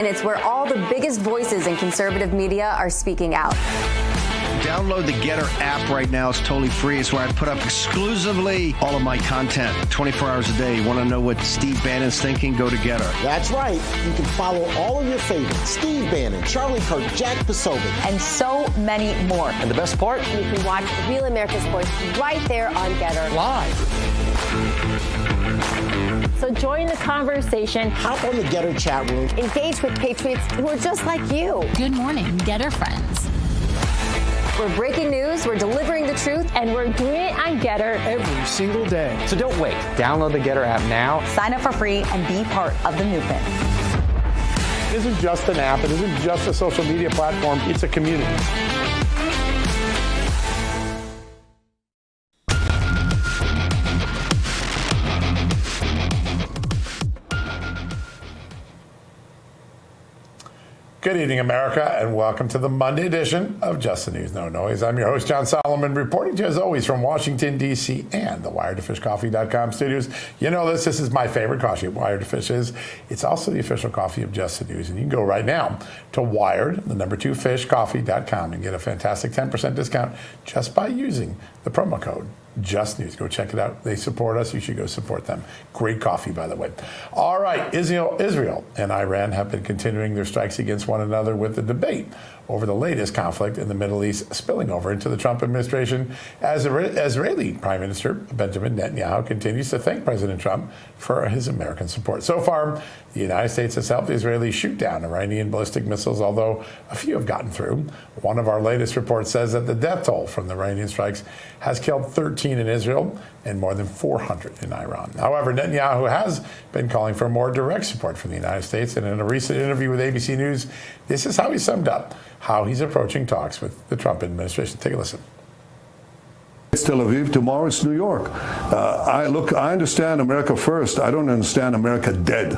And it's where all the biggest voices in conservative media are speaking out. Download the Getter app right now. It's totally free. It's where I put up exclusively all of my content 24 hours a day. You want to know what Steve Bannon's thinking? Go to Getter. That's right. You can follow all of your favorites. Steve Bannon, Charlie Kirk, Jack Posobiec. And so many more. And the best part? You can watch Real America's Voice right there on Getter. Live. So join the conversation. Hop on the Getter chat room. Engage with patriots who are just like you. Good morning, Getter friends. We're breaking news, we're delivering the truth, And we're doing it on Getter Every single day. So don't wait. Download the Getter app now. sign up for free and be part of the movement. It isn't just an app. It isn't just a social media platform. It's a community. Good evening, America, and welcome to the Monday edition of Just the News, No Noise. I'm your host, John Solomon, reporting to you as always from Washington, D.C. and the WiredToFishCoffee.com studios. You know this is my favorite coffee at Wired to Fish is. It's also the official coffee of Just the News, and you can go right now to Wired2Fishcoffee.com and get a fantastic 10% discount just by using the promo code Just News. Go check it out. They support us. You should go support them. Great coffee, by the way. All right. Israel and Iran have been continuing their strikes against one another with the debate over the latest conflict in the Middle East spilling over into the Trump administration as Israeli Prime Minister Benjamin Netanyahu continues to thank President Trump for his American support. So far, the United States has helped the Israelis shoot down Iranian ballistic missiles, although a few have gotten through. One of our latest reports says that the death toll from the Iranian strikes has killed 13 in Israel and more than 400 in Iran. However, Netanyahu has been calling for more direct support from the United States, and in a recent interview with ABC News, this is how he summed up how he's approaching talks with the Trump administration. Take a listen. It's Tel Aviv, tomorrow it's New York. I understand America first. I don't understand America dead.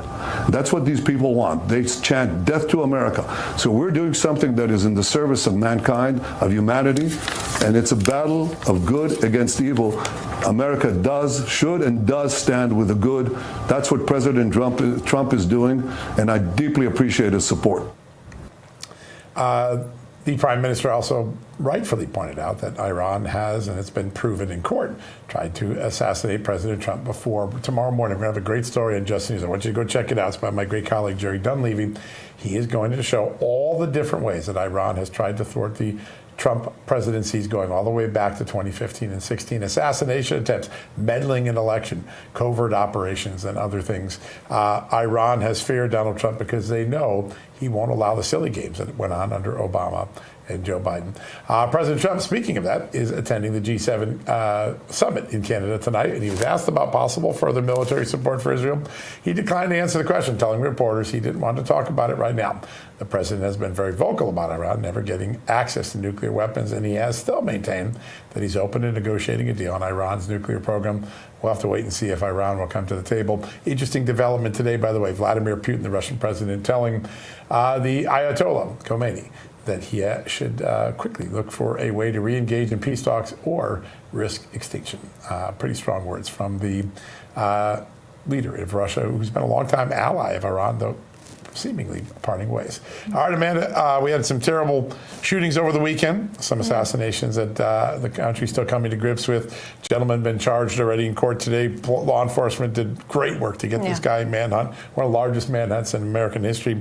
That's what these people want. They chant death to America. So we're doing something that is in the service of mankind, of humanity, and it's a battle of good against evil. America should and does stand with the good. That's what President Trump is doing, and I deeply appreciate his support. The Prime Minister also rightfully pointed out that Iran has, and it's been proven in court, tried to assassinate President Trump before. Tomorrow morning, we're going to have a great story on Just News. I want you to go check it out. It's by my great colleague, Jerry Dunleavy. He is going to show all the different ways that Iran has tried to thwart the Trump presidencies going all the way back to 2015 and 16, assassination attempts, meddling in election, covert operations, and other things. Iran has feared Donald Trump because they know he won't allow the silly games that went on under Obama and Joe Biden. President Trump, speaking of that, is attending the G7 summit in Canada tonight, and he was asked about possible further military support for Israel. He declined to answer the question, telling reporters he didn't want to talk about it right now. The president has been very vocal about Iran never getting access to nuclear weapons, and he has still maintained that he's open to negotiating a deal on Iran's nuclear program. We'll have to wait and see if Iran will come to the table. Interesting development today, by the way, Vladimir Putin, the Russian president, telling the Ayatollah Khomeini that he should quickly look for a way to re-engage in peace talks or risk extinction. Pretty strong words from the leader of Russia, who's been a longtime ally of Iran, though seemingly parting ways. All right, Amanda, we had some terrible shootings over the weekend, some assassinations that the country's still coming to grips with. Gentlemen been charged already in court today. Law enforcement did great work to get this guy manhunt, one of the largest manhunts in American history.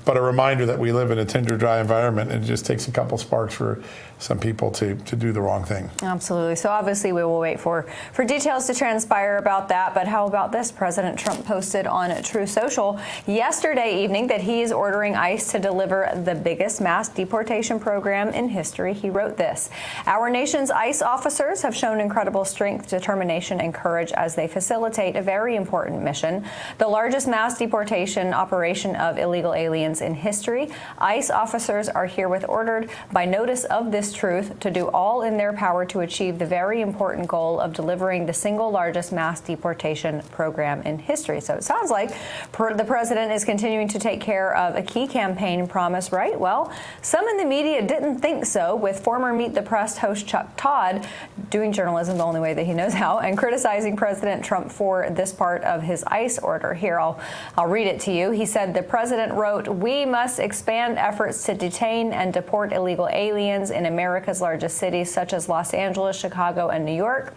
But a reminder that we live in a tinder dry environment, and it just takes a couple sparks for some people to do the wrong thing. Absolutely. So obviously we will wait for details to transpire about that. But how about this? President Trump posted on True Social yesterday evening that he is ordering ICE to deliver the biggest mass deportation program in history. He wrote this: "Our nation's ICE officers have shown incredible strength, determination, and courage as they facilitate a very important mission, the largest mass deportation operation of illegal aliens in history. ICE officers are herewith ordered by notice of this truth to do all in their power to achieve the very important goal of delivering the single largest mass deportation program in history." So it sounds like the president president is continuing to take care of a key campaign promise, right? Well, some in the media didn't think so, with former Meet the Press host Chuck Todd doing journalism the only way that he knows how and criticizing President Trump for this part of his ICE order. Here, I'll read it to you. He said the president wrote, "We must expand efforts to detain and deport illegal aliens in America's largest cities such as Los Angeles, Chicago, and New York,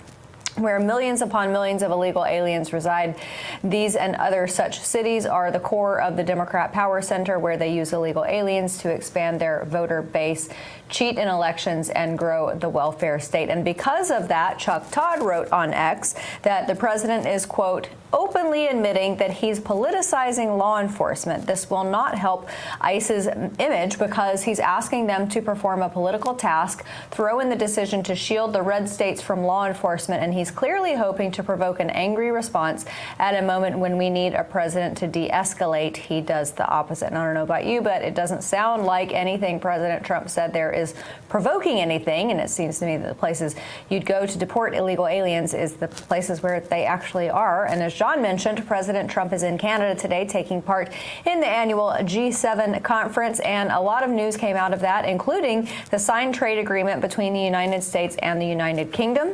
where millions upon millions of illegal aliens reside. These and other such cities are the core of the Democrat power center, where they use illegal aliens to expand their voter base, cheat in elections, and grow the welfare state." And because of that, Chuck Todd wrote on X that the president is, quote, "openly admitting that he's politicizing law enforcement. This will not help ICE's image because he's asking them to perform a political task, throw in the decision to shield the red states from law enforcement, and he's clearly hoping to provoke an angry response at a moment when we need a president to de-escalate. He does the opposite." And I don't know about you, but it doesn't sound like anything President Trump said there is provoking anything, and it seems to me that the places you'd go to deport illegal aliens is the places where they actually are. And as John mentioned, President Trump is in Canada today taking part in the annual G7 conference, and a lot of news came out of that, including the signed trade agreement between the United States and the United Kingdom.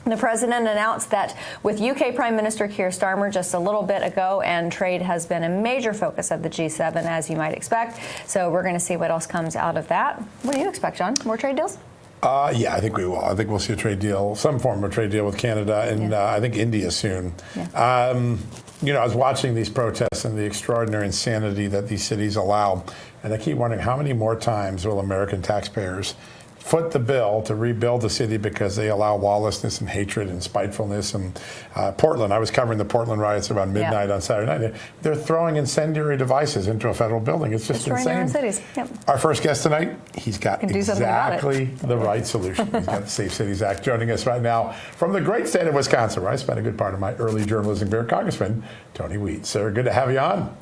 The president announced that with UK Prime Minister Keir Starmer just a little bit ago, and trade has been a major focus of the G7, as you might expect. So we're going to see what else comes out of that. What do you expect, John? More trade deals? Yeah, I think we will. I think we'll see a trade deal, some form of trade deal with Canada, and I think India soon. Yeah. I was watching these protests and the extraordinary insanity that these cities allow, and I keep wondering how many more times will American taxpayers foot the bill to rebuild the city because they allow lawlessness and hatred and spitefulness. And Portland, I was covering the Portland riots around midnight on Saturday night. They're throwing incendiary devices into a federal building. It's just insane. Their own cities. Yep. Our first guest tonight, he's got exactly the right solution. He's got the Safe Cities Act. Joining us right now from the great state of Wisconsin, where I spent a good part of my early journalism career, Congressman Tony Wheat. Sir, good to have you on.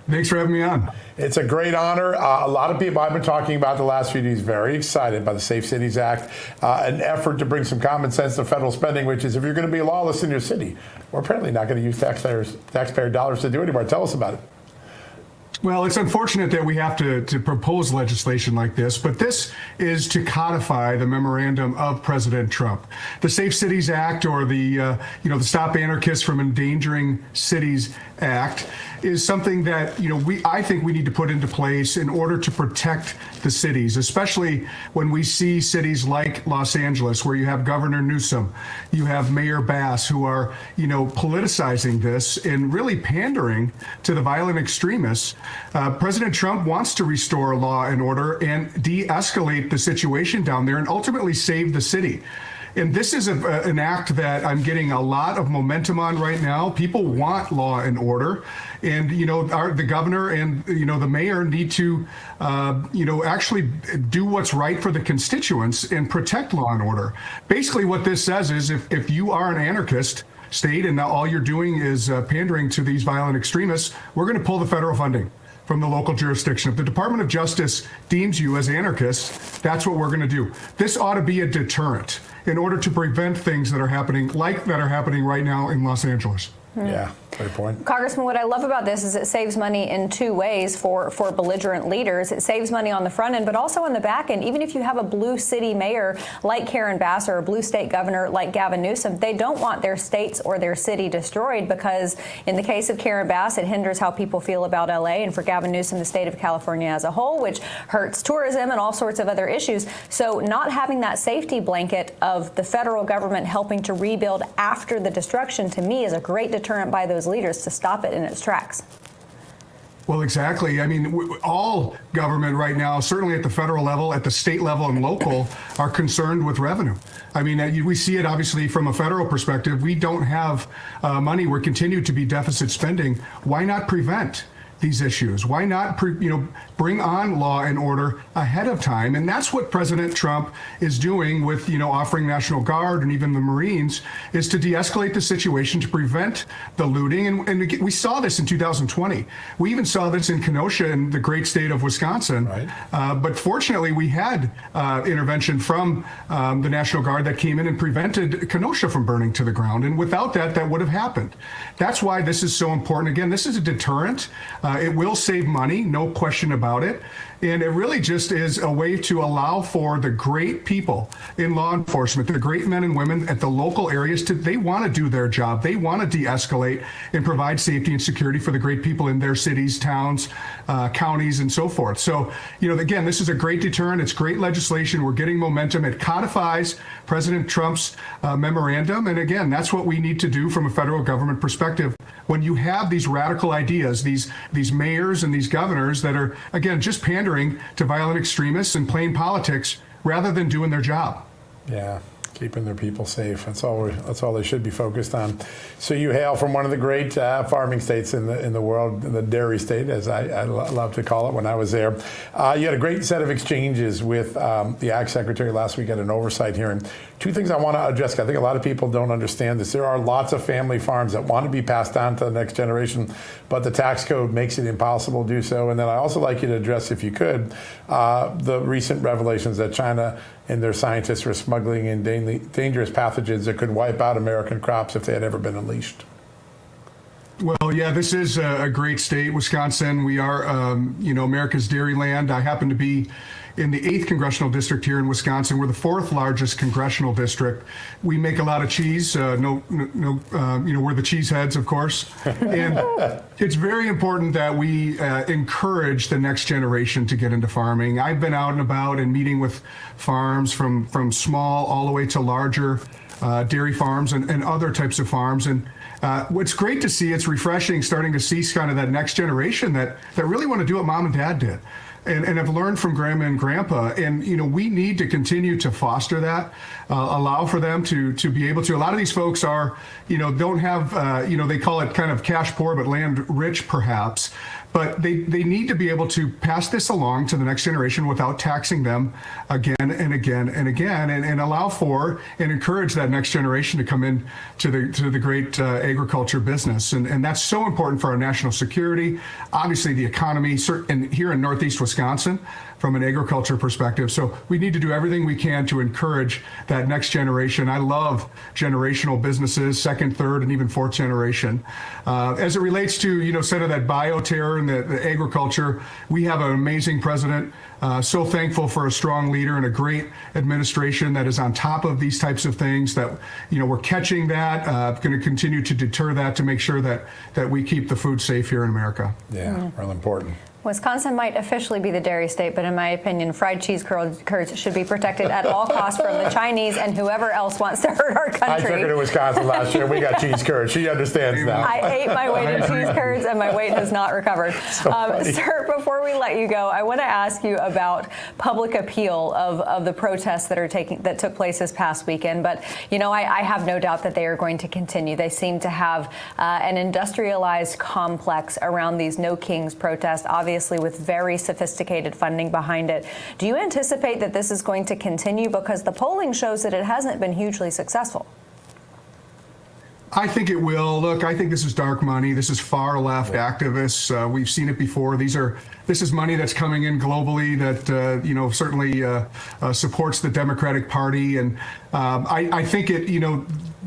Thanks for having me on. It's a great honor. A lot of people I've been talking about the last few days very excited by the Safe Cities Act, an effort to bring some common sense to federal spending, which is if you're going to be lawless in your city, we're apparently not going to use taxpayer dollars to do it anymore. Tell us about it. Well, it's unfortunate that we have to propose legislation like this, but this is to codify the memorandum of President Trump. The Safe Cities Act, or the Stop Anarchists from Endangering Cities Act, is something that I think we need to put into place in order to protect the cities, especially when we see cities like Los Angeles, where you have Governor Newsom, you have Mayor Bass, who are politicizing this and really pandering to the violent extremists. President Trump wants to restore law and order and de-escalate the situation down there and ultimately save the city. And this is an act that I'm getting a lot of momentum on right now. People want law and order, and the governor and the mayor need to actually do what's right for the constituents and protect law and order. Basically, what this says is if you are an anarchist state and now all you're doing is pandering to these violent extremists, we're going to pull the federal funding from the local jurisdiction. If the Department of Justice deems you as anarchists, that's what we're going to do. This ought to be a deterrent in order to prevent things that are happening right now in Los Angeles. Yeah, great point. Congressman, what I love about this is it saves money in two ways for belligerent leaders. It saves money on the front end, but also on the back end. Even if you have a blue city mayor like Karen Bass or a blue state governor like Gavin Newsom, they don't want their states or their city destroyed because in the case of Karen Bass, it hinders how people feel about LA, and for Gavin Newsom, the state of California as a whole, which hurts tourism and all sorts of other issues. So not having that safety blanket of the federal government helping to rebuild after the destruction, to me, is a great deterrent by those leaders to stop it in its tracks. Well, exactly. I mean, all government right now, certainly at the federal level, at the state level and local, are concerned with revenue. I mean, we see it obviously from a federal perspective. We don't have money. We're continued to be deficit spending. Why not prevent? these issues? Why not, bring on law and order ahead of time? And that's what President Trump is doing with, offering National Guard and even the Marines, is to de-escalate the situation, to prevent the looting. And we saw this in 2020. We even saw this in Kenosha in the great state of Wisconsin. Right. But fortunately, we had intervention from the National Guard that came in and prevented Kenosha from burning to the ground. And without that, that would have happened. That's why this is so important. Again, this is a deterrent. It will save money, no question about it. And it really just is a way to allow for the great people in law enforcement, the great men and women at the local areas, they want to do their job. They want to de-escalate and provide safety and security for the great people in their cities, towns, counties, and so forth. So, again, this is a great deterrent. It's great legislation. We're getting momentum. It codifies President Trump's memorandum. And again, that's what we need to do from a federal government perspective. When you have these radical ideas, these mayors and these governors that are, again, just pandering to violent extremists and playing politics rather than doing their job. Yeah, keeping their people safe. That's all they should be focused on. So you hail from one of the great farming states in the world, the dairy state, as I love to call it when I was there. You had a great set of exchanges with the Ag Secretary last week at an oversight hearing. Two things I want to address. I think a lot of people don't understand this. There are lots of family farms that want to be passed on to the next generation, but the tax code makes it impossible to do so. And then I also like you to address, if you could, the recent revelations that China and their scientists were smuggling in dangerous pathogens that could wipe out American crops if they had ever been unleashed. Well, yeah, this is a great state, Wisconsin. We are, America's dairy land. I happen to be in the 8th congressional district here in Wisconsin. We're the 4th largest congressional district. We make a lot of cheese. We're the cheeseheads, of course. And it's very important that we encourage the next generation to get into farming. I've been out and about and meeting with farms from small all the way to larger dairy farms and other types of farms. And what's great to see, it's refreshing starting to see kind of that next generation that really want to do what mom and dad did. And have learned from grandma and grandpa. And, we need to continue to foster that, allow for them to be able to. A lot of these folks are, don't have, they call it kind of cash poor, but land rich perhaps. But they need to be able to pass this along to the next generation without taxing them again and again and again, and allow for and encourage that next generation to come in to the great agriculture business. And that's so important for our national security, obviously the economy, and here in Northeast Wisconsin, from an agriculture perspective. So we need to do everything we can to encourage that next generation. I love generational businesses, 2nd, 3rd, and even 4th generation. As it relates to, sort of that bioterror and the agriculture, we have an amazing president. So thankful for a strong leader and a great administration that is on top of these types of things, that, we're catching that, going to continue to deter that to make sure that we keep the food safe here in America. Yeah, real important. Wisconsin might officially be the dairy state, but in my opinion, fried cheese curds should be protected at all costs from the Chinese and whoever else wants to hurt our country. I took her to Wisconsin last year. We got cheese curds. She understands now. I ate my weight in cheese curds, and my weight has not recovered. Sir, before we let you go, I want to ask you about public appeal of the protests that took place this past weekend. But, I have no doubt that they are going to continue. They seem to have an industrialized complex around these No Kings protests, obviously with very sophisticated funding behind it. Do you anticipate that this is going to continue? Because the polling shows that it hasn't been hugely successful. I think it will. Look, I think this is dark money. This is far left activists. We've seen it before. This is money that's coming in globally that certainly supports the Democratic Party, and I think it.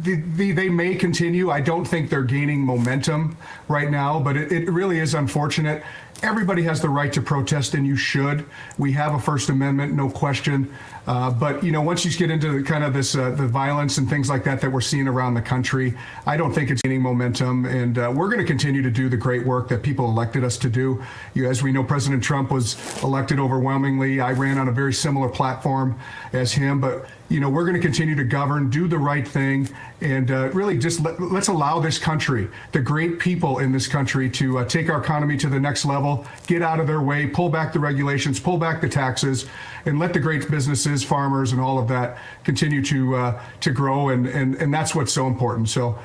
They may continue. I don't think they're gaining momentum right now, but it really is unfortunate. Everybody has the right to protest, and you should. We have a First Amendment, no question. But once you get into kind of this the violence and things like that we're seeing around the country, I don't think it's gaining momentum. And we're going to continue to do the great work that people elected us to do. As we know, President Trump was elected overwhelmingly. I ran on a very similar platform as him, but we're going to continue to govern, do the right thing, and really just let's allow this country, the great people in this country, to take our economy to the next level, get out of their way, pull back the regulations, pull back the taxes, and let the great businesses, farmers, and all of that continue to grow. And that's what's so important. So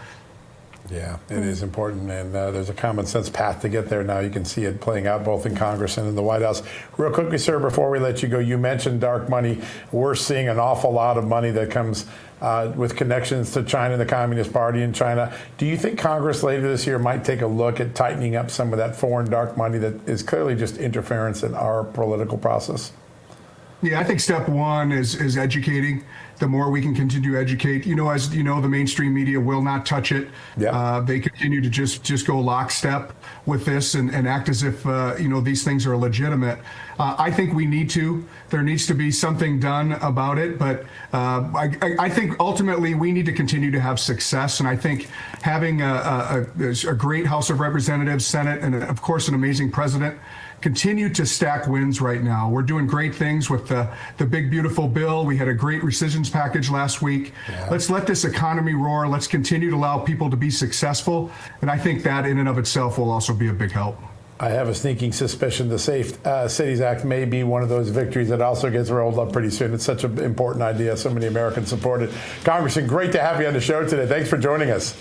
Yeah, it is important, and there's a common sense path to get there now. You can see it playing out both in Congress and in the White House. Real quickly, sir, before we let you go, you mentioned dark money. We're seeing an awful lot of money that comes with connections to China, the Communist Party in China. Do you think Congress later this year might take a look at tightening up some of that foreign dark money that is clearly just interference in our political process? Yeah, I think step one is educating. The more we can continue to educate, as you know, the mainstream media will not touch it. Yeah. They continue to just go lockstep with this and act as if, these things are legitimate. I think there needs to be something done about it. But I think ultimately we need to continue to have success. And I think having a great House of Representatives, Senate, and of course an amazing president continue to stack wins right now. We're doing great things with the big, beautiful bill. We had a great rescissions package last week. Yeah. Let's let this economy roar. Let's continue to allow people to be successful. And I think that in and of itself will also be a big help. I have a sneaking suspicion the Safe Cities Act may be one of those victories that also gets rolled up pretty soon. It's such an important idea. So many Americans support it. Congressman, great to have you on the show today. Thanks for joining us.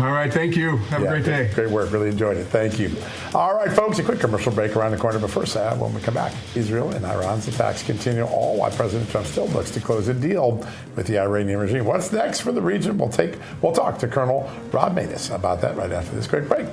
All right, thank you. Have a great day. Great work. Really enjoyed it. Thank you. All right, folks, a quick commercial break around the corner. But first, when we come back, Israel and Iran's attacks continue, all while President Trump still looks to close a deal with the Iranian regime. What's next for the region? We'll talk to Colonel Rob Matus about that right after this quick break.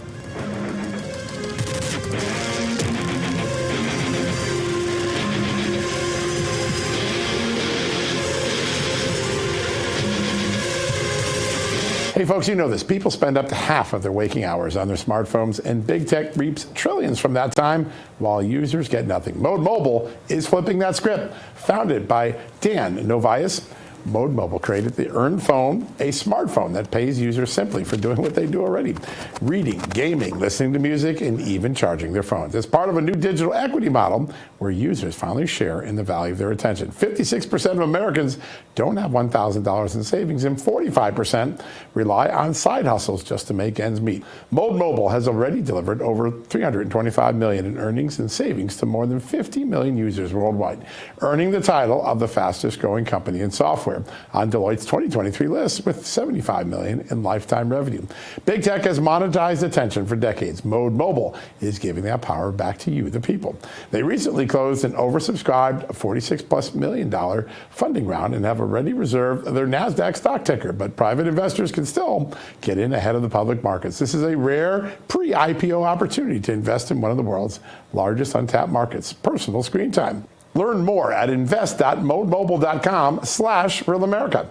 Hey folks, you know this. People spend up to half of their waking hours on their smartphones, and big tech reaps trillions from that time while users get nothing. Mode Mobile is flipping that script. Founded by Dan Novias, Mode Mobile created the Earn Phone, a smartphone that pays users simply for doing what they do already: reading, gaming, listening to music, and even charging their phones. It's part of a new digital equity model where users finally share in the value of their attention. 56% of Americans don't have $1,000 in savings, and 45% rely on side hustles just to make ends meet. Mode Mobile has already delivered over $325 million in earnings and savings to more than 50 million users worldwide, earning the title of the fastest growing company in software on Deloitte's 2023 list with $75 million in lifetime revenue. Big tech has monetized attention for decades. Mode Mobile is giving that power back to you, the people. They recently closed an oversubscribed $46+ million funding round and have already reserved their NASDAQ stock ticker, but private investors can still get in ahead of the public markets. This is a rare pre-IPO opportunity to invest in one of the world's largest untapped markets: personal screen time. Learn more at invest.modemobile.com/realamerica.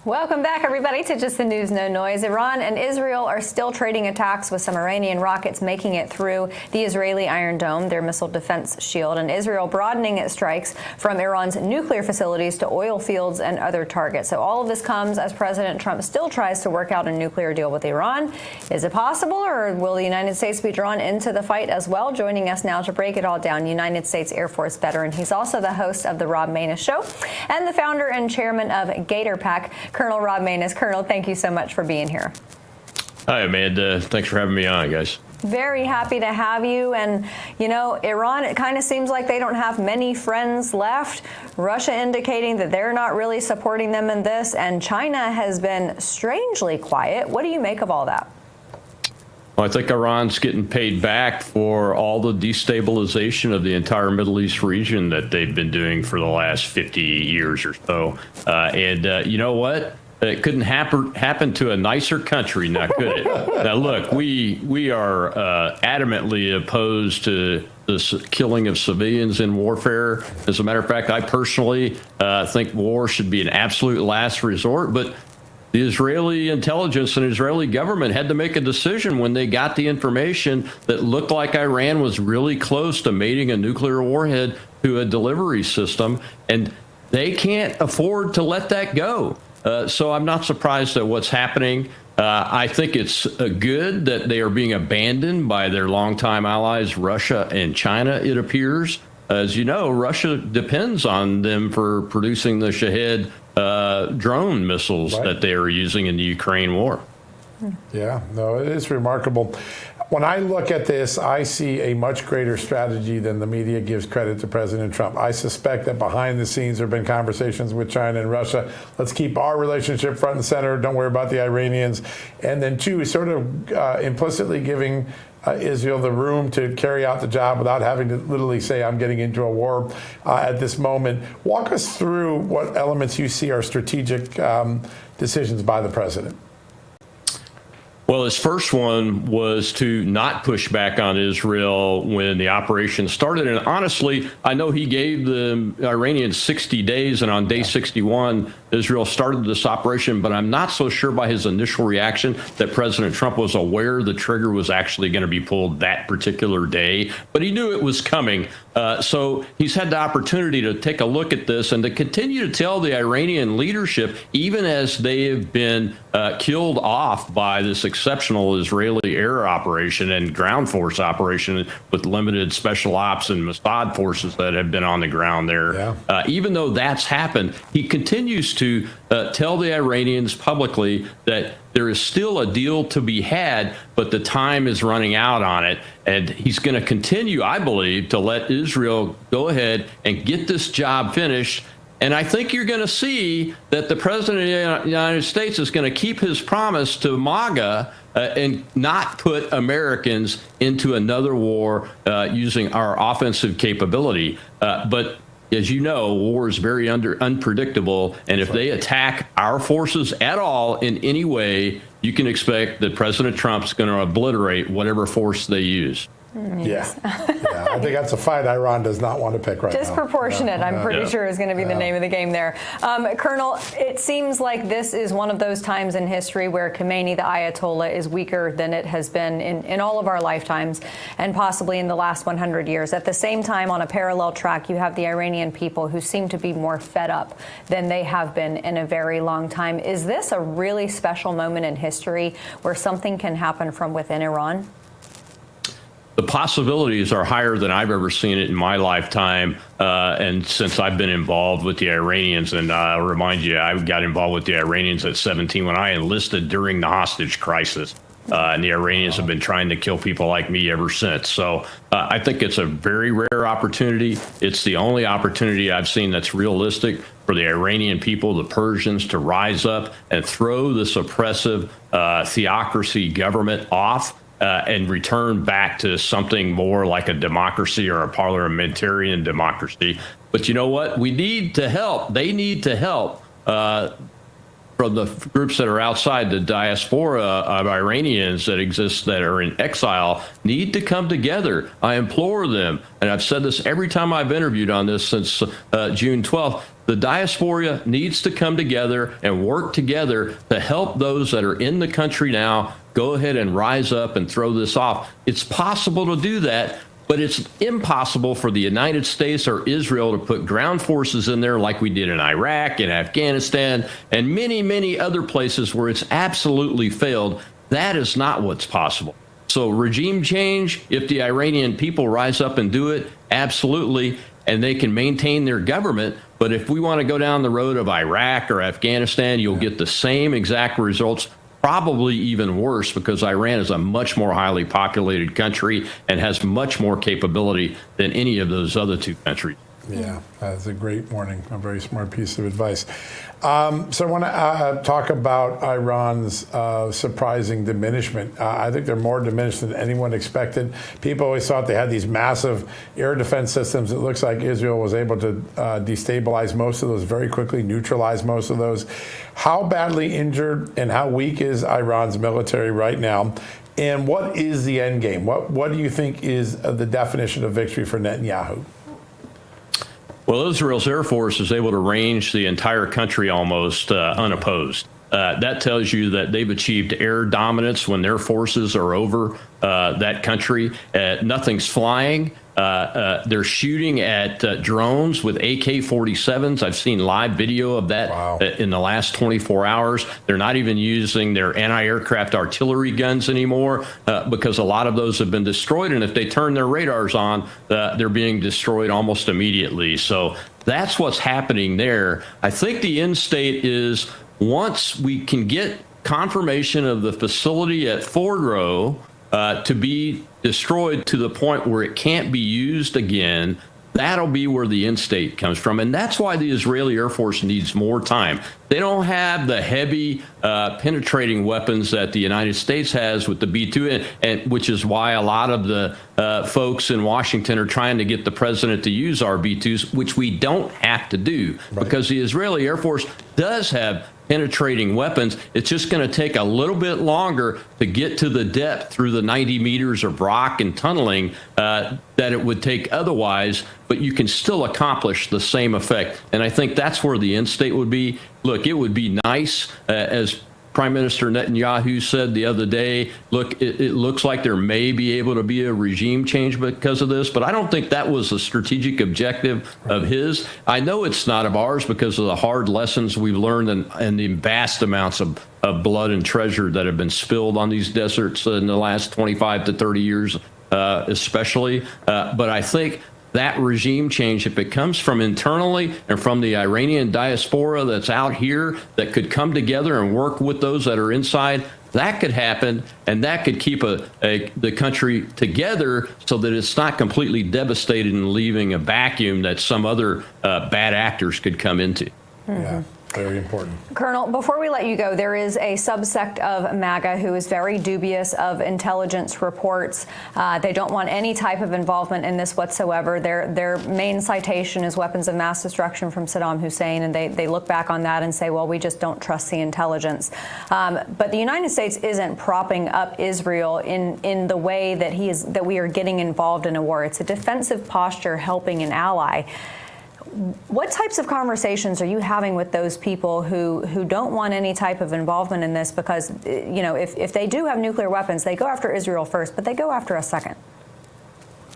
Welcome back, everybody, to Just the News, No Noise. Iran and Israel are still trading attacks, with some Iranian rockets making it through the Israeli Iron Dome, their missile defense shield, and Israel broadening its strikes from Iran's nuclear facilities to oil fields and other targets. So all of this comes as President Trump still tries to work out a nuclear deal with Iran. Is it possible, or will the United States be drawn into the fight as well? Joining us now to break it all down, United States Air Force veteran. He's also the host of the Rob Maness Show and the founder and chairman of Gator Pack, Colonel Rob Maness. Colonel, thank you so much for being here. Hi, Amanda. Thanks for having me on, guys. Very happy to have you. And, you know, Iran, it kind of seems like they don't have many friends left. Russia indicating that they're not really supporting them in this. And China has been strangely quiet. What do you make of all that? Well, I think Iran's getting paid back for all the destabilization of the entire Middle East region that they've been doing for the last 50 years or so. You know what? It couldn't happen to a nicer country, now could it? Now, look, we are adamantly opposed to this killing of civilians in warfare. As a matter of fact, I personally think war should be an absolute last resort. But the Israeli intelligence and Israeli government had to make a decision when they got the information that looked like Iran was really close to mating a nuclear warhead to a delivery system, and they can't afford to let that go. So I'm not surprised at what's happening. I think it's good that they are being abandoned by their longtime allies, Russia and China, it appears. As you know, Russia depends on them for producing the Shahed drone missiles that they are using in the Ukraine war. Yeah, no, it is remarkable. When I look at this, I see a much greater strategy than the media gives credit to President Trump. I suspect that behind the scenes there have been conversations with China and Russia. Let's keep our relationship front and center. Don't worry about the Iranians. And then, two, sort of implicitly giving Israel the room to carry out the job without having to literally say, I'm getting into a war at this moment. Walk us through what elements you see are strategic decisions by the president. Well, his first one was to not push back on Israel when the operation started. And honestly, I know he gave the Iranians 60 days, and on day 61, Israel started this operation. But I'm not so sure by his initial reaction that President Trump was aware the trigger was actually going to be pulled that particular day. But he knew it was coming. So he's had the opportunity to take a look at this and to continue to tell the Iranian leadership, even as they have been killed off by this exceptional Israeli air operation and ground force operation with limited special ops and Mossad forces that have been on the ground there. Yeah. Even though that's happened, he continues to tell the Iranians publicly that there is still a deal to be had, but the time is running out on it. And he's going to continue, I believe, to let Israel go ahead and get this job finished. And I think you're going to see that the president of the United States is going to keep his promise to MAGA and not put Americans into another war using our offensive capability. But as you know, war is very unpredictable. And if they attack our forces at all in any way, you can expect that President Trump's going to obliterate whatever force they use. Yes. Yeah, I think that's a fight Iran does not want to pick right now. Disproportionate, I'm pretty sure, is going to be the name of the game there. Colonel, it seems like this is one of those times in history where Khomeini, the Ayatollah, is weaker than it has been in all of our lifetimes and possibly in the last 100 years. At the same time, on a parallel track, you have the Iranian people who seem to be more fed up than they have been in a very long time. Is this a really special moment in history where something can happen from within Iran? The possibilities are higher than I've ever seen it in my lifetime, and since I've been involved with the Iranians. And I'll remind you, I got involved with the Iranians at 17 when I enlisted during the hostage crisis. And the Iranians have been trying to kill people like me ever since. So I think it's a very rare opportunity. It's the only opportunity I've seen that's realistic for the Iranian people, the Persians, to rise up and throw this oppressive theocracy government off. And return back to something more like a democracy or a parliamentarian democracy. But you know what? We need to help. They need to help from the groups that are outside the diaspora of Iranians that exist that are in exile need to come together. I implore them, and I've said this every time I've interviewed on this since June 12th, the diaspora needs to come together and work together to help those that are in the country now go ahead and rise up and throw this off. It's possible to do that, but it's impossible for the United States or Israel to put ground forces in there like we did in Iraq and Afghanistan and many, many other places where it's absolutely failed. That is not what's possible. So regime change, if the Iranian people rise up and do it, absolutely, and they can maintain their government. But if we want to go down the road of Iraq or Afghanistan, you'll get the same exact results, probably even worse, because Iran is a much more highly populated country and has much more capability than any of those other two countries. Yeah, that's a great warning, a very smart piece of advice. So I want to talk about Iran's surprising diminishment. I think they're more diminished than anyone expected. People always thought they had these massive air defense systems. It looks like Israel was able to destabilize most of those very quickly, neutralize most of those. How badly injured and how weak is Iran's military right now? And what is the end game? What do you think is the definition of victory for Netanyahu? Well, Israel's Air Force is able to range the entire country almost unopposed. That tells you that they've achieved air dominance when their forces are over that country. Nothing's flying. They're shooting at drones with AK-47s. I've seen live video of that in the last 24 hours. They're not even using their anti-aircraft artillery guns anymore because a lot of those have been destroyed. And if they turn their radars on, they're being destroyed almost immediately. So that's what's happening there. I think the end state is once we can get confirmation of the facility at Fordow to be destroyed to the point where it can't be used again, that'll be where the end state comes from. And that's why the Israeli Air Force needs more time. They don't have the heavy penetrating weapons that the United States has with the B-2, and which is why a lot of the folks in Washington are trying to get the president to use our B-2s, which we don't have to do because the Israeli Air Force does have penetrating weapons. It's just going to take a little bit longer to get to the depth through the 90 meters of rock and tunneling that it would take otherwise, but you can still accomplish the same effect. And I think that's where the end state would be. Look, it would be nice, as Prime Minister Netanyahu said the other day, look, it looks like there may be able to be a regime change because of this, but I don't think that was a strategic objective of his. I know it's not of ours because of the hard lessons we've learned and the vast amounts of blood and treasure that have been spilled on these deserts in the last 25 to 30 years, especially. But I think that regime change, if it comes from internally and from the Iranian diaspora that's out here that could come together and work with those that are inside, that could happen, and that could keep the country together so that it's not completely devastated and leaving a vacuum that some other bad actors could come into. Yeah. Very important. Colonel, before we let you go, there is a subsect of MAGA who is very dubious of intelligence reports. They don't want any type of involvement in this whatsoever. Their main citation is weapons of mass destruction from Saddam Hussein, and they look back on that and say, well, we just don't trust the intelligence. But the United States isn't propping up Israel in the way that we are getting involved in a war. It's a defensive posture helping an ally. What types of conversations are you having with those people who don't want any type of involvement in this? Because, you know, if they do have nuclear weapons, they go after Israel first, but they go after us second.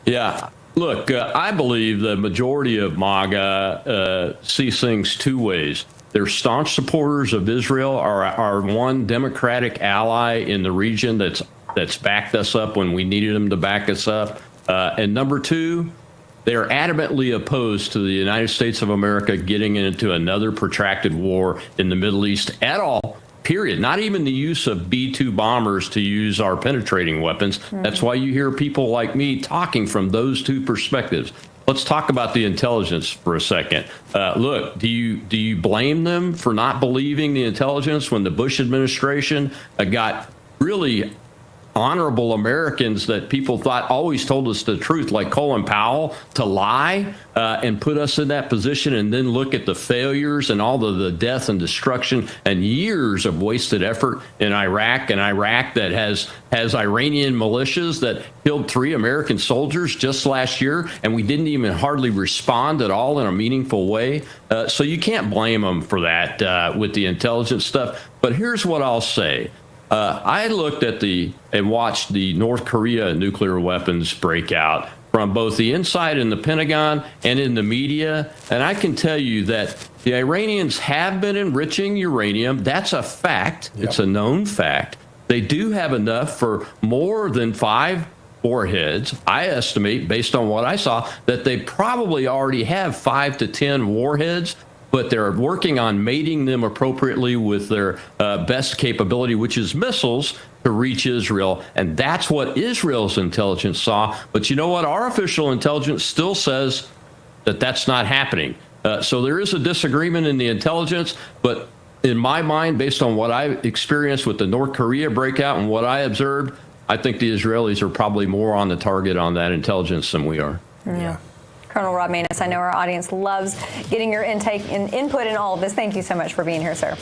Yeah. Look, I believe the majority of MAGA sees things two ways. They're staunch supporters of Israel, our one democratic ally in the region that's backed us up when we needed them to back us up. And number two, they are adamantly opposed to the United States of America getting into another protracted war in the Middle East at all, period. Not even the use of B-2 bombers to use our penetrating weapons. That's why you hear people like me talking from those two perspectives. Let's talk about the intelligence for a second. Look, do you blame them for not believing the intelligence when the Bush administration got really honorable Americans that people thought always told us the truth, like Colin Powell, to lie and put us in that position, and then look at the failures and all the death and destruction and years of wasted effort in Iraq, that has Iranian militias that killed 3 American soldiers just last year, and we didn't even hardly respond at all in a meaningful way. So you can't blame them for that with the intelligence stuff. But here's what I'll say. I looked at and watched the North Korea nuclear weapons breakout from both the inside in the Pentagon and in the media, and I can tell you that the Iranians have been enriching uranium. That's a fact. Yep. It's a known fact. They do have enough for more than 5 warheads. I estimate, based on what I saw, that they probably already have 5 to 10 warheads, but they're working on mating them appropriately with their best capability, which is missiles, to reach Israel. And that's what Israel's intelligence saw. But you know what? Our official intelligence still says that that's not happening. So there is a disagreement in the intelligence, but in my mind, based on what I experienced with the North Korea breakout and what I observed, I think the Israelis are probably more on the target on that intelligence than we are. Yeah. Colonel Rob Maness, I know our audience loves getting your intake and input in all of this. Thank you so much for being here, sir.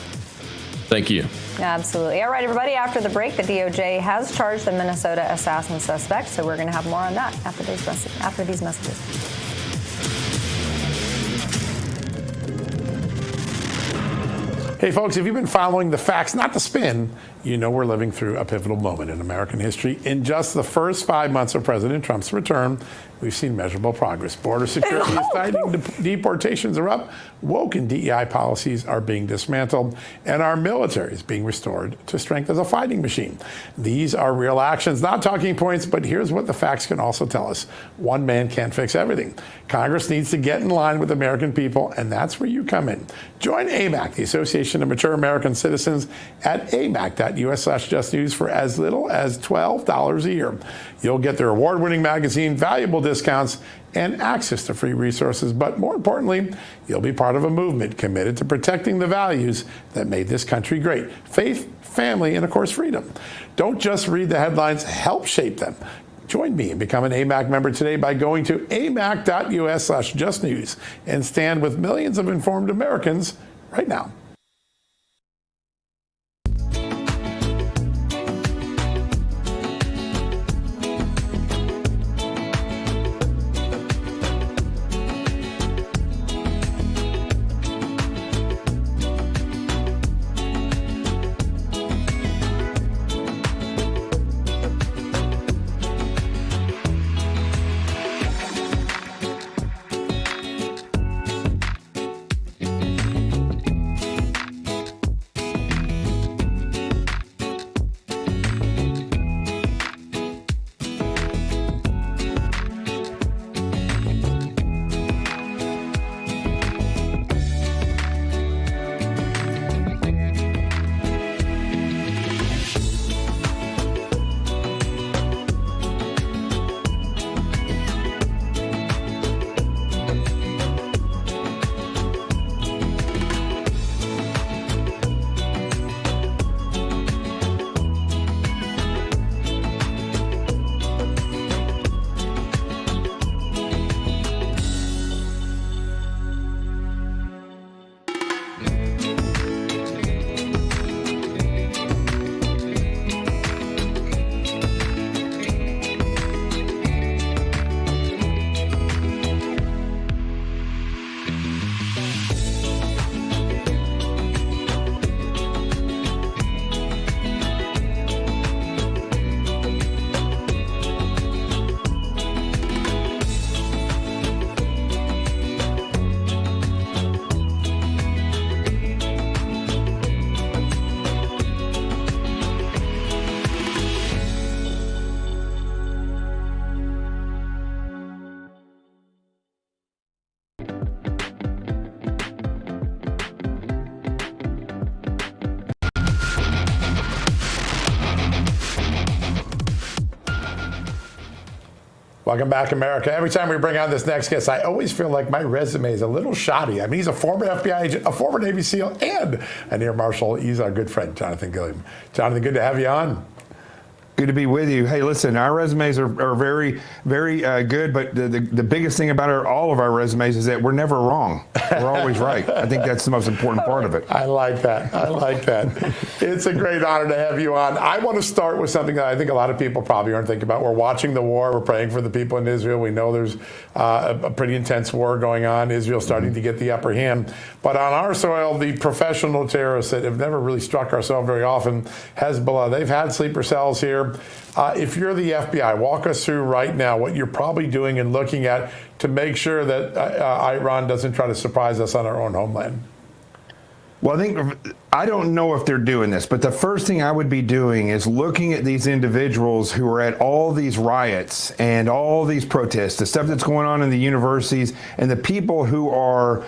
Thank you. Absolutely. All right, everybody, after the break, the DOJ has charged the Minnesota assassin suspect, so we're going to have more on that after these messages. Hey, folks, if you've been following the facts, not the spin, you know we're living through a pivotal moment in American history. In just the first 5 months of President Trump's return, we've seen measurable progress. Border security is tightening, deportations are up, woke and DEI policies are being dismantled, and our military is being restored to strength as a fighting machine. These are real actions, not talking points, but here's what the facts can also tell us. One man can't fix everything. Congress needs to get in line with American people, and that's where you come in. Join AMAC, the Association of Mature American Citizens, at amac.us/justnews for as little as $12 a year. You'll get their award-winning magazine, valuable discounts, and access to free resources. But more importantly, you'll be part of a movement committed to protecting the values that made this country great: faith, family, and of course, freedom. Don't just read the headlines, help shape them. Join me and become an AMAC member today by going to amac.us/justnews and stand with millions of informed Americans right now. Welcome back, America. Every time we bring on this next guest, I always feel like my resume is a little shoddy. I mean, he's a former FBI agent, a former Navy SEAL, and an Air Marshal. He's our good friend, Jonathan Gilliam. Jonathan, good to have you on. Good to be with you. Hey, listen, our resumes are very, very good, but the biggest thing about all of our resumes is that we're never wrong. We're always right. I think that's the most important part of it. I like that. I like that. It's a great honor to have you on. I want to start with something that I think a lot of people probably aren't thinking about. We're watching the war. We're praying for the people in Israel. We know there's a pretty intense war going on. Israel's starting to get the upper hand. But on our soil, the professional terrorists that have never really struck our soil very often, Hezbollah, they've had sleeper cells here. If you're the FBI, walk us through right now what you're probably doing and looking at to make sure that Iran doesn't try to surprise us on our own homeland. Well, I don't know if they're doing this, but the first thing I would be doing is looking at these individuals who are at all these riots and all these protests, the stuff that's going on in the universities, and the people who are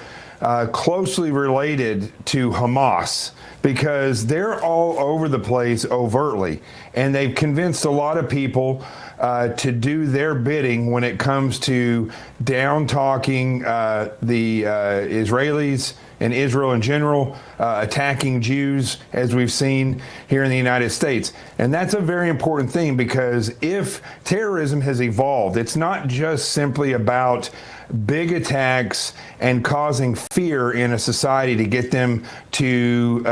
closely related to Hamas, because they're all over the place overtly, and they've convinced a lot of people to do their bidding when it comes to down-talking the Israelis and Israel in general, attacking Jews, as we've seen here in the United States. And that's a very important thing, because if terrorism has evolved, it's not just simply about big attacks and causing fear in a society to get them to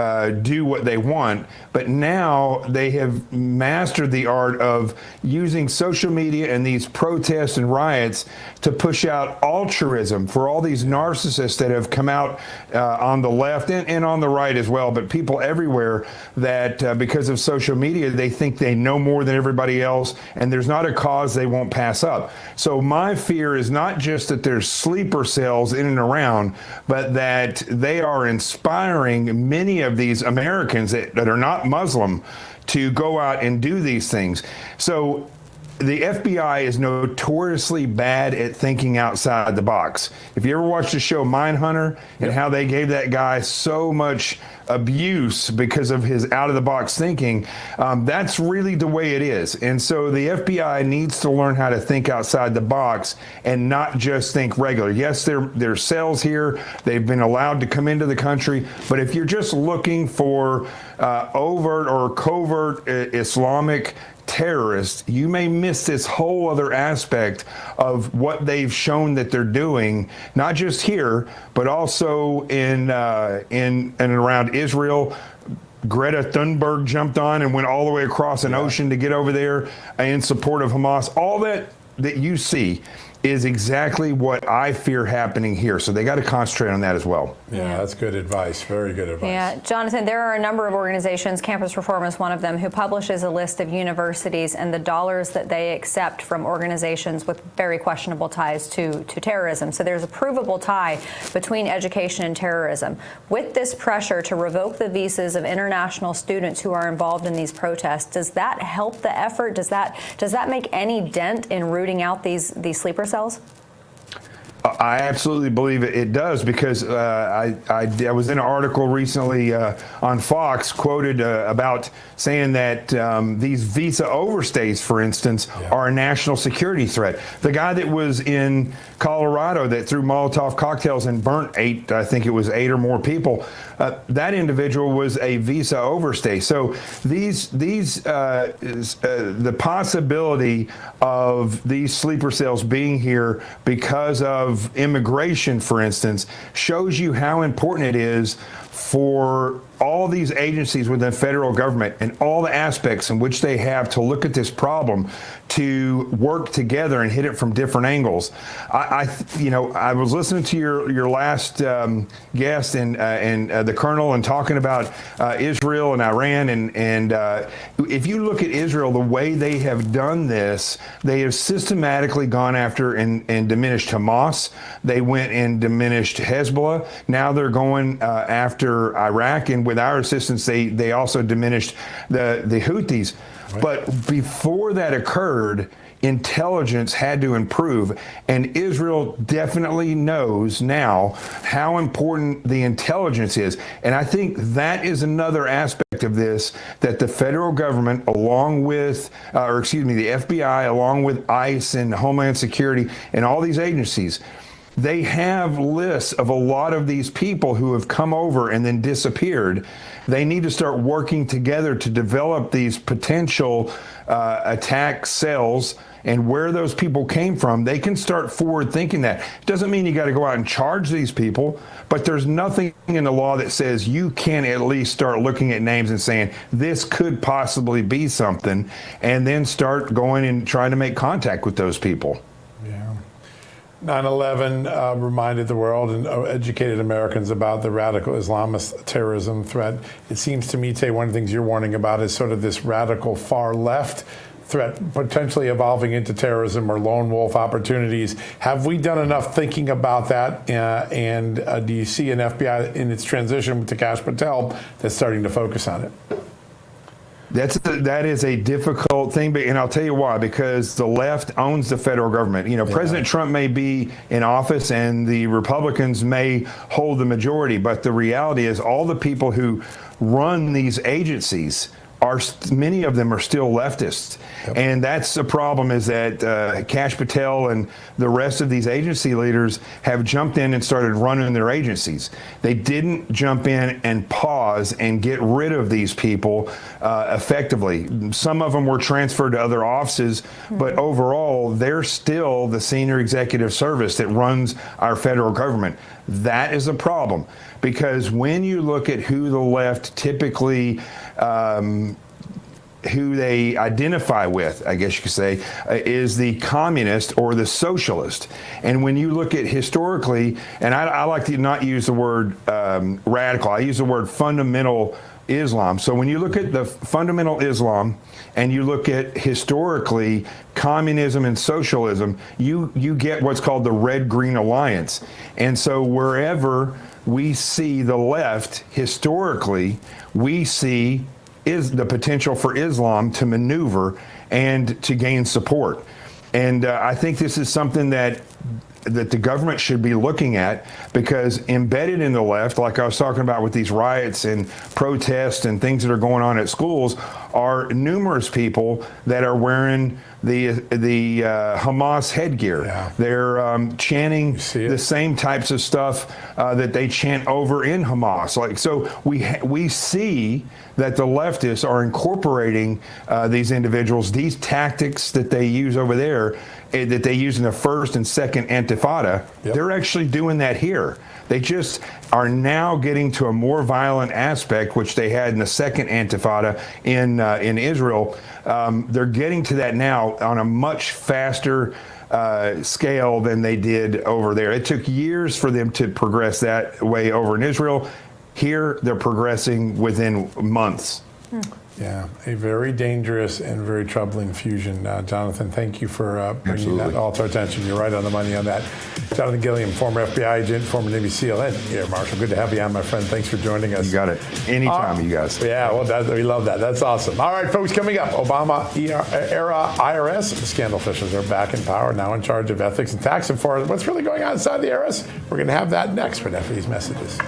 do what they want, but now they have mastered the art of using social media and these protests and riots to push out altruism for all these narcissists that have come out on the left and on the right as well, but people everywhere that because of social media, they think they know more than everybody else, and there's not a cause they won't pass up. So my fear is not just that there's sleeper cells in and around, but that they are inspiring many of these Americans that are not Muslim to go out and do these things. So the FBI is notoriously bad at thinking outside the box. If you ever watched the show Mindhunter and how they gave that guy so much abuse because of his out-of-the-box thinking, that's really the way it is. And so the FBI needs to learn how to think outside the box and not just think regular. Yes, there's cells here. They've been allowed to come into the country. But if you're just looking for overt or covert Islamic terrorists, you may miss this whole other aspect of what they've shown that they're doing, not just here, but also in and around Israel. Greta Thunberg jumped on and went all the way across an ocean to get over there in support of Hamas. All that you see is exactly what I fear happening here. So they got to concentrate on that as well. Yeah, that's good advice. Very good advice. Yeah, Jonathan, there are a number of organizations, Campus Reform is one of them, who publishes a list of universities and the dollars that they accept from organizations with very questionable ties to terrorism. So there's a provable tie between education and terrorism. With this pressure to revoke the visas of international students who are involved in these protests, does that help the effort? Does that make any dent in rooting out these sleeper cells? I absolutely believe it does, because I was in an article recently on Fox quoted about saying that these visa overstays, for instance, are a national security threat. The guy that was in Colorado that threw Molotov cocktails and burnt eight or more people, that individual was a visa overstay. So the possibility of these sleeper cells being here because of immigration, for instance, shows you how important it is for all these agencies within the federal government and all the aspects in which they have to look at this problem to work together and hit it from different angles. I was listening to your last guest and the colonel and talking about Israel and Iran, and if you look at Israel, the way they have done this, they have systematically gone after and diminished Hamas. They went and diminished Hezbollah. Now they're going after Iraq, and with our assistance, they also diminished the Houthis. Right. But before that occurred, intelligence had to improve, and Israel definitely knows now how important the intelligence is. And I think that is another aspect of this, that the federal government, along with, the FBI, along with ICE and Homeland Security and all these agencies, they have lists of a lot of these people who have come over and then disappeared. They need to start working together to develop these potential attack cells and where those people came from. They can start forward thinking that. It doesn't mean you got to go out and charge these people, but there's nothing in the law that says you can at least start looking at names and saying this could possibly be something, and then start going and trying to make contact with those people. 9/11 reminded the world and educated Americans about the radical Islamist terrorism threat. It seems to me, Tay, one of the things you're warning about is sort of this radical far left threat potentially evolving into terrorism or lone wolf opportunities. Have we done enough thinking about that? And do you see an FBI in its transition to Kash Patel that's starting to focus on it? That is a difficult thing, and I'll tell you why. Because the left owns the federal government. You know, President Trump may be in office and the Republicans may hold the majority, but the reality is all the people who run these agencies many of them are still leftists. Yep. And that's the problem, is that Kash Patel and the rest of these agency leaders have jumped in and started running their agencies. They didn't jump in and pause and get rid of these people effectively. Some of them were transferred to other offices, but overall, they're still the senior executive service that runs our federal government. That is a problem, because when you look at who the left typically who they identify with, I guess you could say, is the communist or the socialist. And when you look at historically, and I like to not use the word radical, I use the word fundamental Islam. So when you look at the fundamental Islam and you look at historically communism and socialism, you get what's called the Red-Green Alliance. And so wherever we see the left historically, we see is the potential for Islam to maneuver and to gain support. And I think this is something that the government should be looking at, because embedded in the left, like I was talking about with these riots and protests and things that are going on at schools, are numerous people that are wearing the Hamas headgear. Yeah. They're chanting the same types of stuff that they chant over in Hamas. Like, so we see that the leftists are incorporating these individuals, these tactics that they use over there, that they use in the first and second Intifada. Yep. They're actually doing that here. They just are now getting to a more violent aspect, which they had in the second Intifada in Israel. They're getting to that now on a much faster scale than they did over there. It took years for them to progress that way over in Israel. Here, they're progressing within months. Yeah, a very dangerous and very troubling fusion. Jonathan, thank you for bringing that all to our attention. You're right on the money on that. Jonathan Gilliam, former FBI agent, former Navy SEAL, and Air Marshal. Good to have you on, my friend. Thanks for joining us. You got it. Anytime, you guys. Yeah, well, we love that. That's awesome. All right, folks, coming up, Obama-era IRS. The scandal officials are back in power, now in charge of ethics and tax enforcement. What's really going on inside the IRS? We're going to have that next, but after these messages.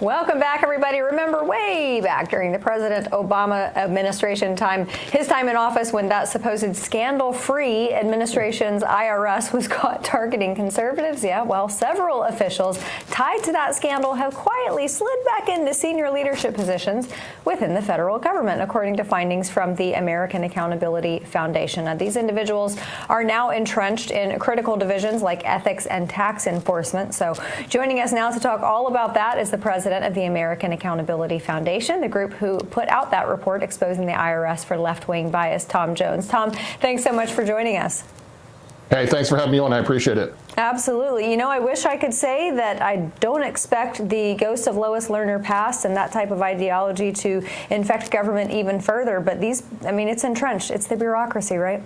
Welcome back, everybody. Remember way back during the President Obama administration time, his time in office, when that supposed scandal-free administration's IRS was caught targeting conservatives? Yeah, well, several officials tied to that scandal have quietly slid back into senior leadership positions within the federal government, according to findings from the American Accountability Foundation. Now, these individuals are now entrenched in critical divisions like ethics and tax enforcement. So joining us now to talk all about that is the president of the American Accountability Foundation, the group who put out that report exposing the IRS for left-wing bias, Tom Jones. Tom, thanks so much for joining us. Hey, thanks for having me on. I appreciate it. Absolutely. You know, I wish I could say that I don't expect the ghost of Lois Lerner past and that type of ideology to infect government even further, but these, I mean, it's entrenched. It's the bureaucracy, right?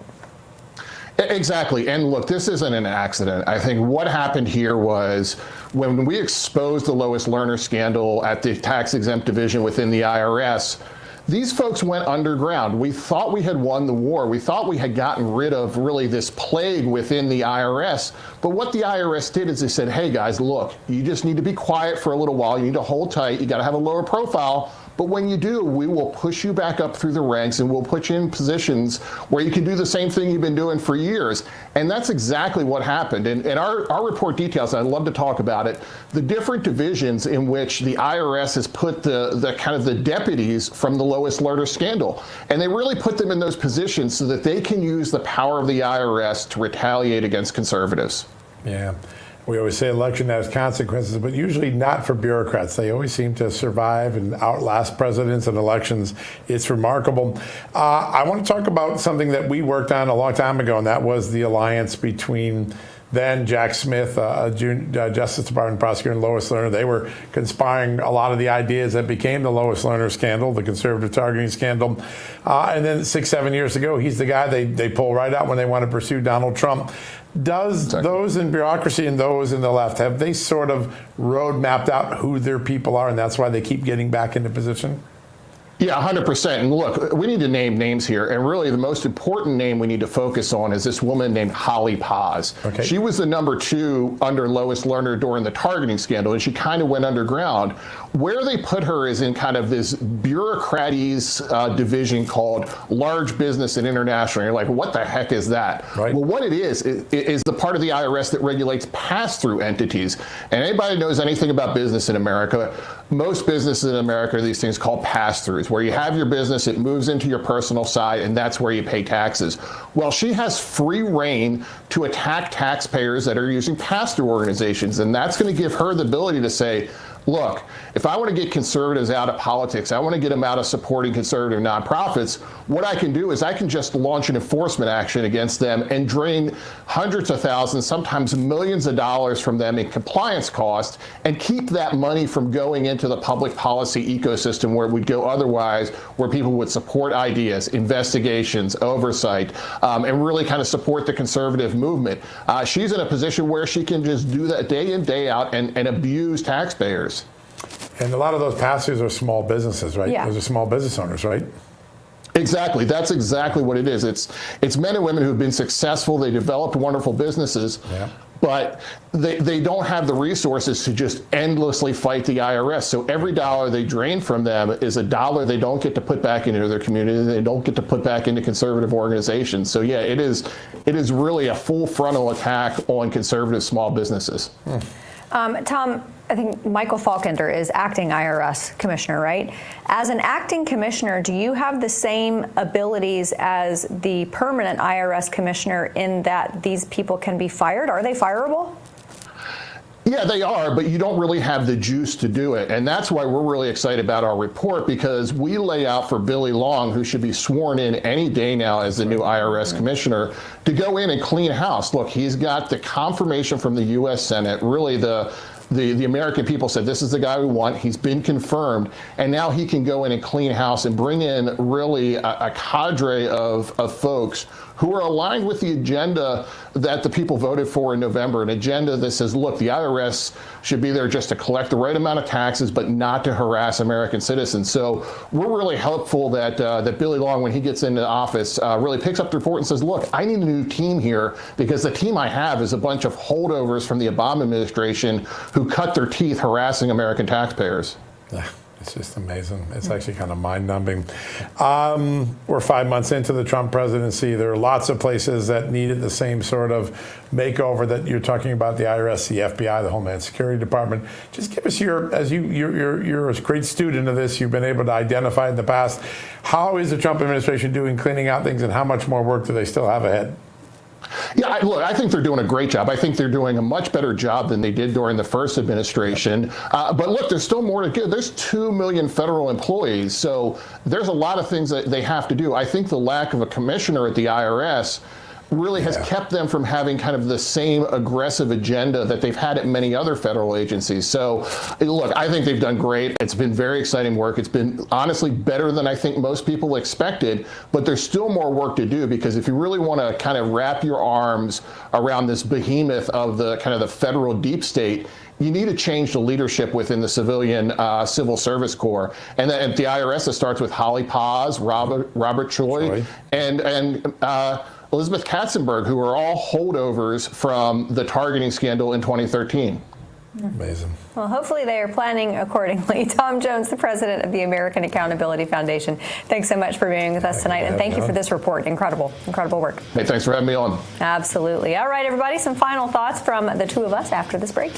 Exactly. And look, this isn't an accident. I think what happened here was when we exposed the Lois Lerner scandal at the tax-exempt division within the IRS, these folks went underground. We thought we had won the war. We thought we had gotten rid of really this plague within the IRS. But what the IRS did is they said, hey, guys, look, you just need to be quiet for a little while. You need to hold tight. You got to have a lower profile. But when you do, we will push you back up through the ranks and we'll put you in positions where you can do the same thing you've been doing for years. And that's exactly what happened. And our report details, and I'd love to talk about it, the different divisions in which the IRS has put the kind of the deputies from the Lois Lerner scandal. And they really put them in those positions so that they can use the power of the IRS to retaliate against conservatives. Yeah. We always say election has consequences, but usually not for bureaucrats. They always seem to survive and outlast presidents and elections. It's remarkable. I want to talk about something that we worked on a long time ago, and that was the alliance between then Jack Smith, Justice Department prosecutor, and Lois Lerner. They were conspiring a lot of the ideas that became the Lois Lerner scandal, the conservative targeting scandal. And then 6-7 years ago, he's the guy they pull right out when they want to pursue Donald Trump. Does those in bureaucracy and those in the left, have they sort of road mapped out who their people are, and that's why they keep getting back into position? Yeah, 100%. And look, we need to name names here. And really, the most important name we need to focus on is this woman named Holly Paz. Okay. She was the number 2 under Lois Lerner during the targeting scandal, and she kind of went underground. Where they put her is in kind of this bureaucraties division called Large Business and International. And you're like, what the heck is that? Right. Well, what it is the part of the IRS that regulates pass-through entities. And anybody who knows anything about business in America, most businesses in America are these things called pass-throughs, where you have your business, it moves into your personal side, and that's where you pay taxes. Well, she has free reign to attack taxpayers that are using pass-through organizations, and that's going to give her the ability to say, look, if I want to get conservatives out of politics, I want to get them out of supporting conservative nonprofits, what I can do is I can just launch an enforcement action against them and drain hundreds of thousands, sometimes millions of dollars from them in compliance costs and keep that money from going into the public policy ecosystem where it would go otherwise, where people would support ideas, investigations, oversight, and really kind of support the conservative movement. She's in a position where she can just do that day in, day out and abuse taxpayers. And a lot of those pass-throughs are small businesses, right? Yeah. Those are small business owners, right? Exactly. That's exactly what it is. It's men and women who've been successful. They developed wonderful businesses, but they don't have the resources to just endlessly fight the IRS. So every dollar they drain from them is a dollar they don't get to put back into their community. They don't get to put back into conservative organizations. So yeah, it is really a full frontal attack on conservative small businesses. Tom, I think Michael Falkender is acting IRS commissioner, right? As an acting commissioner, do you have the same abilities as the permanent IRS commissioner in that these people can be fired? Are they fireable? Yeah, they are, but you don't really have the juice to do it. And that's why we're really excited about our report, because we lay out for Billy Long, who should be sworn in any day now as the new IRS commissioner, to go in and clean house. Look, he's got the confirmation from the U.S. Senate, really the American people said, this is the guy we want. He's been confirmed. And now he can go in and clean house and bring in really a cadre of folks who are aligned with the agenda that the people voted for in November, an agenda that says, look, the IRS should be there just to collect the right amount of taxes, but not to harass American citizens. So we're really hopeful that Billy Long, when he gets into office, really picks up the report and says, look, I need a new team here, because the team I have is a bunch of holdovers from the Obama administration who cut their teeth harassing American taxpayers. Yeah, it's just amazing. It's actually kind of mind-numbing. We're 5 months into the Trump presidency. There are lots of places that needed the same sort of makeover that you're talking about, the IRS, the FBI, the Homeland Security Department. Just give us you're a great student of this. You've been able to identify in the past. How is the Trump administration doing cleaning out things, and how much more work do they still have ahead? Yeah, look, I think they're doing a great job. I think they're doing a much better job than they did during the first administration. But look, there's still more to do. There's 2 million federal employees, so there's a lot of things that they have to do. I think the lack of a commissioner at the IRS really has kept them from having kind of the same aggressive agenda that they've had at many other federal agencies. So, look, I think they've done great. It's been very exciting work. It's been honestly better than I think most people expected, but there's still more work to do, because if you really want to kind of wrap your arms around this behemoth of the kind of the federal deep state, you need to change the leadership within the civilian civil service corps. And at the IRS, it starts with Holly Paz, Robert Choi, and Elizabeth Katzenberg, who are all holdovers from the targeting scandal in 2013. Amazing. Well, hopefully they are planning accordingly. Tom Jones, the president of the American Accountability Foundation, thanks so much for being with us tonight, and thank you for this report. Incredible work. Hey, thanks for having me on. Absolutely. All right, everybody, some final thoughts from the two of us after this break.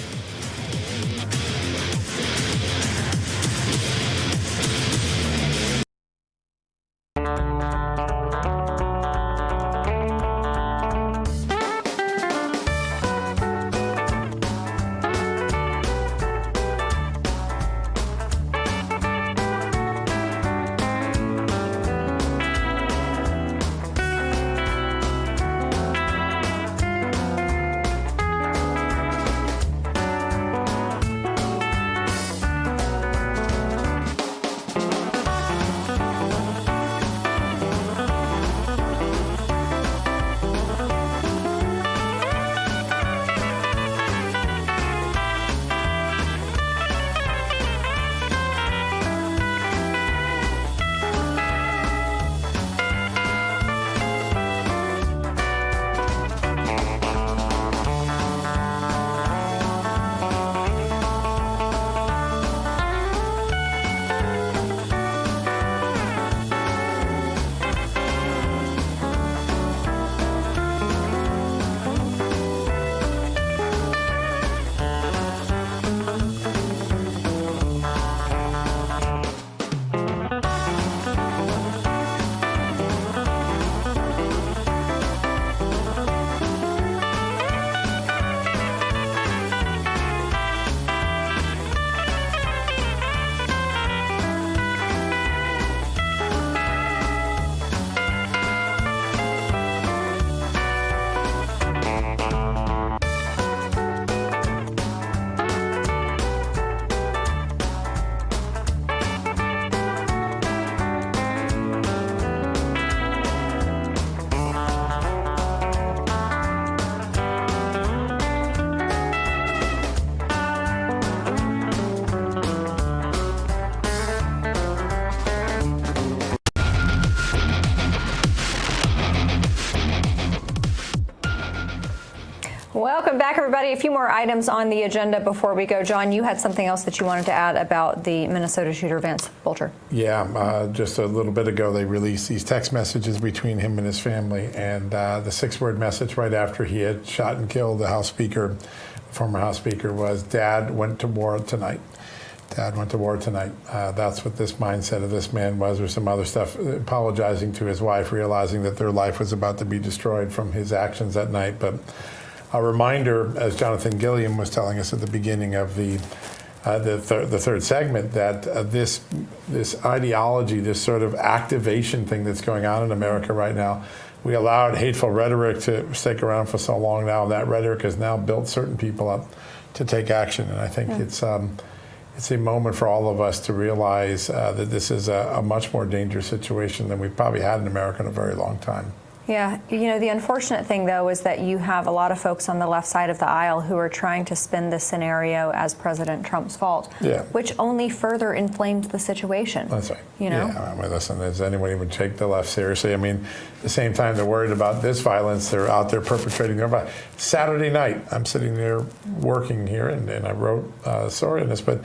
Welcome back, everybody. A few more items on the agenda before we go. John, you had something else that you wanted to add about the Minnesota shooter, Vance Bolger. Yeah, just a little bit ago, they released these text messages between him and his family, and the 6-word message right after he had shot and killed the House Speaker, former House Speaker, was, "Dad went to war tonight." Dad went to war tonight. That's what this mindset of this man was, or some other stuff, apologizing to his wife, realizing that their life was about to be destroyed from his actions that night. But a reminder, as Jonathan Gilliam was telling us at the beginning of the third segment, that this ideology, this sort of activation thing that's going on in America right now, we allowed hateful rhetoric to stick around for so long now. That rhetoric has now built certain people up to take action, and I think it's a moment for all of us to realize that this is a much more dangerous situation than we've probably had in America in a very long time. Yeah, the unfortunate thing, though, is that you have a lot of folks on the left side of the aisle who are trying to spin this scenario as President Trump's fault, which only further inflames the situation. That's right. Yeah, I mean, listen, does anyone even take the left seriously? I mean, at the same time they're worried about this violence, they're out there perpetrating their violence. Saturday night, I'm sitting there working here, and I wrote a story on this, but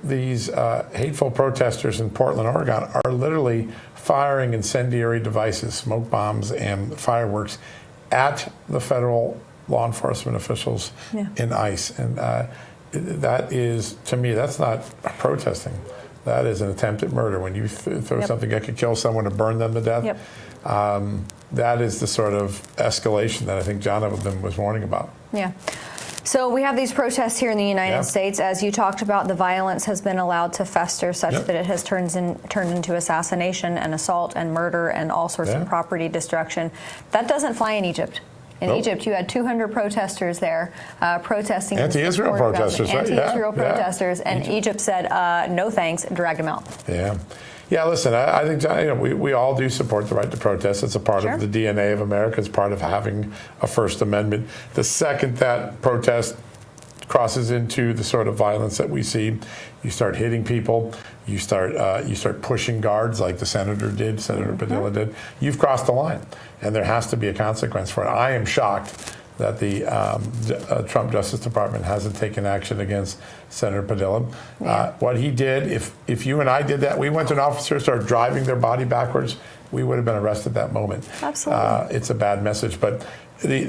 these hateful protesters in Portland, Oregon, are literally firing incendiary devices, smoke bombs and fireworks at the federal law enforcement officials in ICE. And that is, to me, that's not protesting. That is an attempt at murder. When you throw something that could kill someone or burn them to death, that is the sort of escalation that I think Jonathan was warning about. Yeah. So we have these protests here in the United States. As you talked about, the violence has been allowed to fester such that it has turned into assassination and assault and murder and all sorts of property destruction. That doesn't fly in Egypt. In Egypt, you had 200 protesters there protesting. Anti-Israel protesters, right? Anti-Israel protesters, and Egypt said, no thanks, and dragged them out. Yeah, listen, I think, John, we all do support the right to protest. It's a part of the DNA of America. It's part of having a First Amendment. The second that protest crosses into the sort of violence that we see, you start hitting people, you start pushing guards like the senator did, Senator Padilla did. You've crossed the line, and there has to be a consequence for it. I am shocked that the Trump Justice Department hasn't taken action against Senator Padilla. What he did, if you and I did that, we went to an officer, started driving their body backwards, we would have been arrested that moment. Absolutely. It's a bad message, but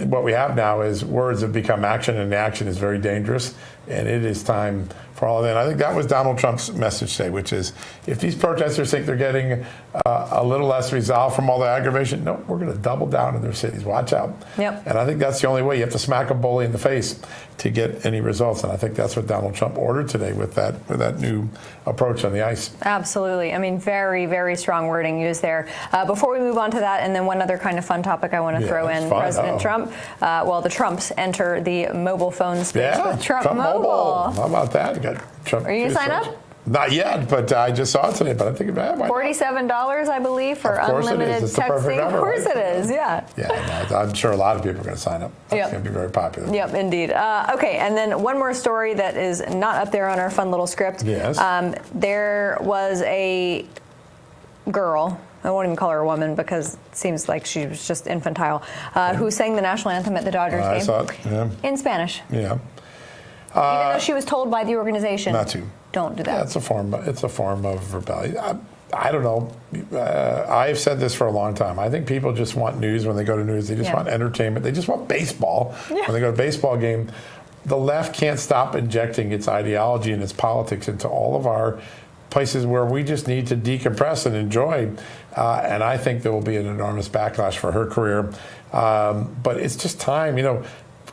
what we have now is words have become action, and action is very dangerous, and it is time for all of that. And I think that was Donald Trump's message today, which is, if these protesters think they're getting a little less resolve from all the aggravation, no, we're going to double down in their cities. Watch out. And I think that's the only way. You have to smack a bully in the face to get any results, and I think that's what Donald Trump ordered today with that new approach on the ICE. Absolutely. I mean, very, very strong wording used there. Before we move on to that, and then one other kind of fun topic I want to throw in, President Trump, the Trumps enter the mobile phone space with Trump Mobile. How about that? You got Trump. Are you going to sign up? Not yet, but I just saw it today. But I think $47, I believe, for unlimited texting. Of course it is. Yeah. I'm sure a lot of people are going to sign up. It's going to be very popular. Yep, indeed. Okay, and then one more story that is not up there on our fun little script. Yes. There was a girl. I won't even call her a woman because it seems like she was just infantile, who sang the national anthem at the Dodgers game. I saw it. In Spanish. Yeah. Even though she was told by the organization not to. Don't do that. Yeah, it's a form of rebellion. I don't know. I've said this for a long time. I think people just want news when they go to news. They just want entertainment. They just want baseball when they go to a baseball game. The left can't stop injecting its ideology and its politics into all of our places where we just need to decompress and enjoy. And I think there will be an enormous backlash for her career. But it's just time.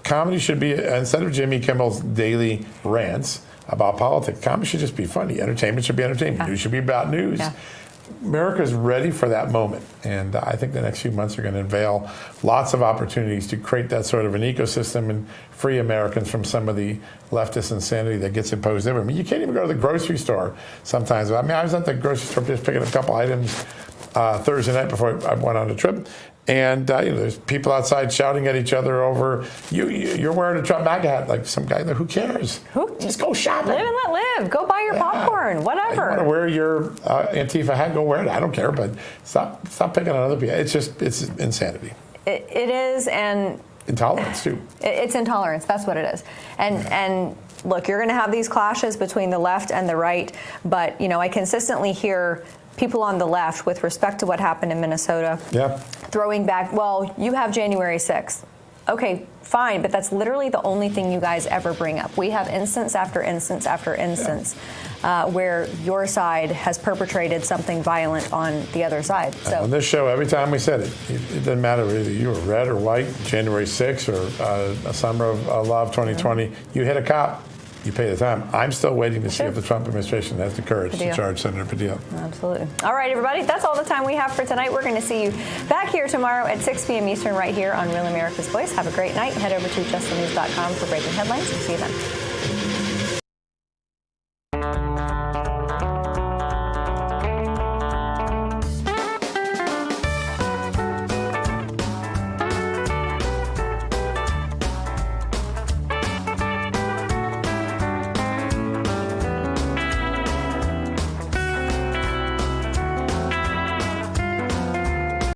Comedy should be, instead of Jimmy Kimmel's daily rants about politics, comedy should just be funny. Entertainment should be entertainment. News should be about news. America's ready for that moment. And I think the next few months are going to unveil lots of opportunities to create that sort of an ecosystem and free Americans from some of the leftist insanity that gets imposed everywhere. I mean, you can't even go to the grocery store sometimes. I mean, I was at the grocery store just picking up a couple items Thursday night before I went on a trip. And there's people outside shouting at each other over, you're wearing a Trump MAGA hat, like some guy there. Who cares? Just go shopping. Live and let live. Go buy your popcorn. Whatever. You want to wear your Antifa hat? Go wear it. I don't care. But stop picking on other people. It's insanity. It is, and intolerance too. It's intolerance. That's what it is. And look, you're going to have these clashes between the left and the right. But I consistently hear people on the left, with respect to what happened in Minnesota, throwing back, well, you have January 6th. Okay, fine, but that's literally the only thing you guys ever bring up. We have instance after instance after instance where your side has perpetrated something violent on the other side. So on this show, every time we said it doesn't matter whether you were red or white, January 6th or a summer of love 2020, you hit a cop. You pay the time. I'm still waiting to see if the Trump administration has the courage to charge Senator Padilla. Absolutely. All right, everybody, that's all the time we have for tonight. We're going to see you back here tomorrow at 6 p.m. Eastern right here on Real America's Voice. Have a great night. Head over to justthenews.com for breaking headlines. We'll see you then.